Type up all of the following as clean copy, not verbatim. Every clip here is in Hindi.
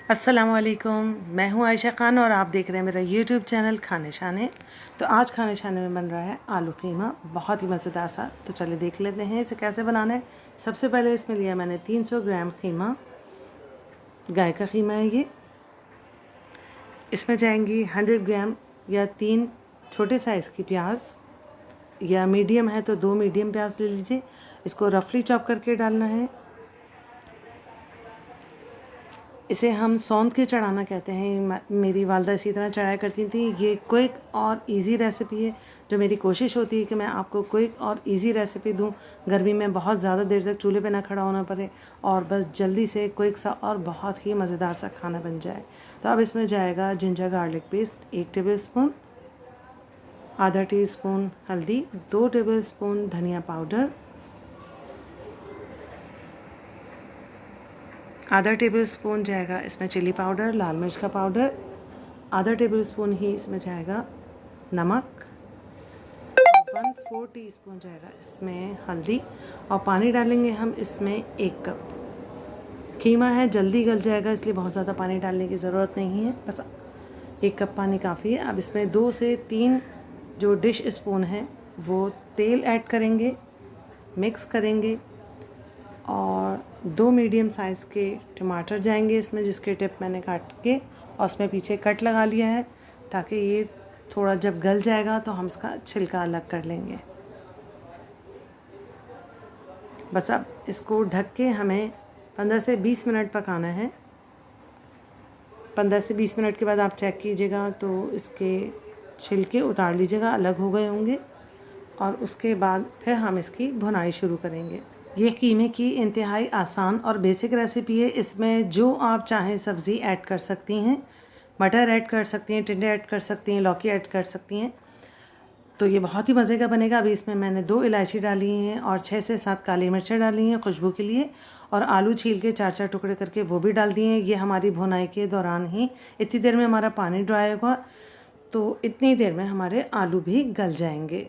अस्सलाम वालेकुम, मैं हूं आयशा खान और आप देख रहे हैं मेरा यूट्यूब चैनल खाने शाने। तो आज खाने शाने में बन रहा है आलू कीमा, बहुत ही मज़ेदार सा। तो चलिए देख लेते हैं इसे कैसे बनाना है। सबसे पहले इसमें लिया मैंने 300 ग्राम कीमा, गाय का कीमा है ये। इसमें जाएंगी 100 ग्राम या 3 छोटे साइज़ की प्याज, या मीडियम है तो 2 मीडियम प्याज ले लीजिए। इसको रफली चॉप करके डालना है। इसे हम सौंध के चढ़ाना कहते हैं, मेरी वालदा इसी तरह चढ़ाया करती थी। ये क्विक और इजी रेसिपी है, जो मेरी कोशिश होती है कि मैं आपको क्विक और इजी रेसिपी दूं। गर्मी में बहुत ज़्यादा देर तक चूल्हे पे ना खड़ा होना पड़े और बस जल्दी से क्विक सा और बहुत ही मज़ेदार सा खाना बन जाए। तो अब इसमें जाएगा ginger garlic paste 1 table spoon, आधा टी स्पून हल्दी, 2 टेबल स्पून धनिया पाउडर, आधा टेबल स्पून जाएगा इसमें चिली पाउडर, लाल मिर्च का पाउडर, आधा टेबल स्पून ही इसमें जाएगा नमक, 1/4 टीस्पून जाएगा इसमें हल्दी, और पानी डालेंगे हम इसमें 1 कप। कीमा है जल्दी गल जाएगा, इसलिए बहुत ज़्यादा पानी डालने की ज़रूरत नहीं है, बस 1 कप पानी काफ़ी है। अब इसमें 2 से 3 जो डिश स्पून है वो तेल ऐड करेंगे, मिक्स करेंगे, और 2 मीडियम साइज़ के टमाटर जाएंगे इसमें, जिसके टिप मैंने काट के और उसमें पीछे कट लगा लिया है, ताकि ये थोड़ा जब गल जाएगा तो हम इसका छिलका अलग कर लेंगे। बस अब इसको ढक के हमें 15 से 20 मिनट पकाना है। 15 से 20 मिनट के बाद आप चेक कीजिएगा तो इसके छिलके उतार लीजिएगा, अलग हो गए होंगे, और उसके बाद फिर हम इसकी भुनाई शुरू करेंगे। ये कीमे की इंतहाई आसान और बेसिक रेसिपी है। इसमें जो आप चाहें सब्ज़ी ऐड कर सकती हैं, मटर ऐड कर सकती हैं, टिंडे ऐड कर सकती हैं, लौकी ऐड कर सकती हैं। तो ये बहुत ही मज़े का बनेगा। अभी इसमें मैंने 2 इलायची डाली हैं और 6 से 7 काली मिर्चें डाली हैं खुशबू के लिए, और आलू छील के 4-4 टुकड़े करके वो भी डाल दिए हैं। ये हमारी भुनाई के दौरान ही, इतनी देर में हमारा पानी ड्राई होगा, तो इतनी देर में हमारे आलू भी गल जाएंगे।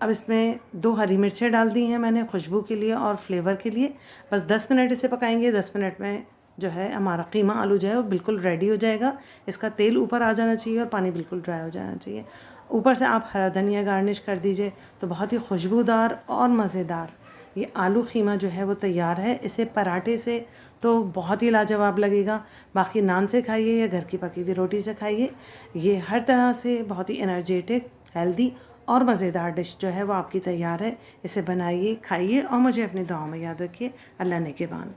अब इसमें 2 हरी मिर्चें डाल दी हैं मैंने खुशबू के लिए और फ्लेवर के लिए। बस 10 मिनट इसे पकाएंगे। 10 मिनट में जो है हमारा कीमा आलू जो है वो बिल्कुल रेडी हो जाएगा। इसका तेल ऊपर आ जाना चाहिए और पानी बिल्कुल ड्राई हो जाना चाहिए। ऊपर से आप हरा धनिया गार्निश कर दीजिए, तो बहुत ही खुशबूदार और मज़ेदार ये आलू कीमा जो है वो तैयार है। इसे पराठे से तो बहुत ही लाजवाब लगेगा, बाकी नान से खाइए या घर की पकी हुई रोटी से खाइए। ये हर तरह से बहुत ही एनर्जेटिक, हेल्दी और मज़ेदार डिश जो है वो आपकी तैयार है। इसे बनाइए, खाइए और मुझे अपनी दुआओं में याद रखिए। अल्लाह नेगहबान।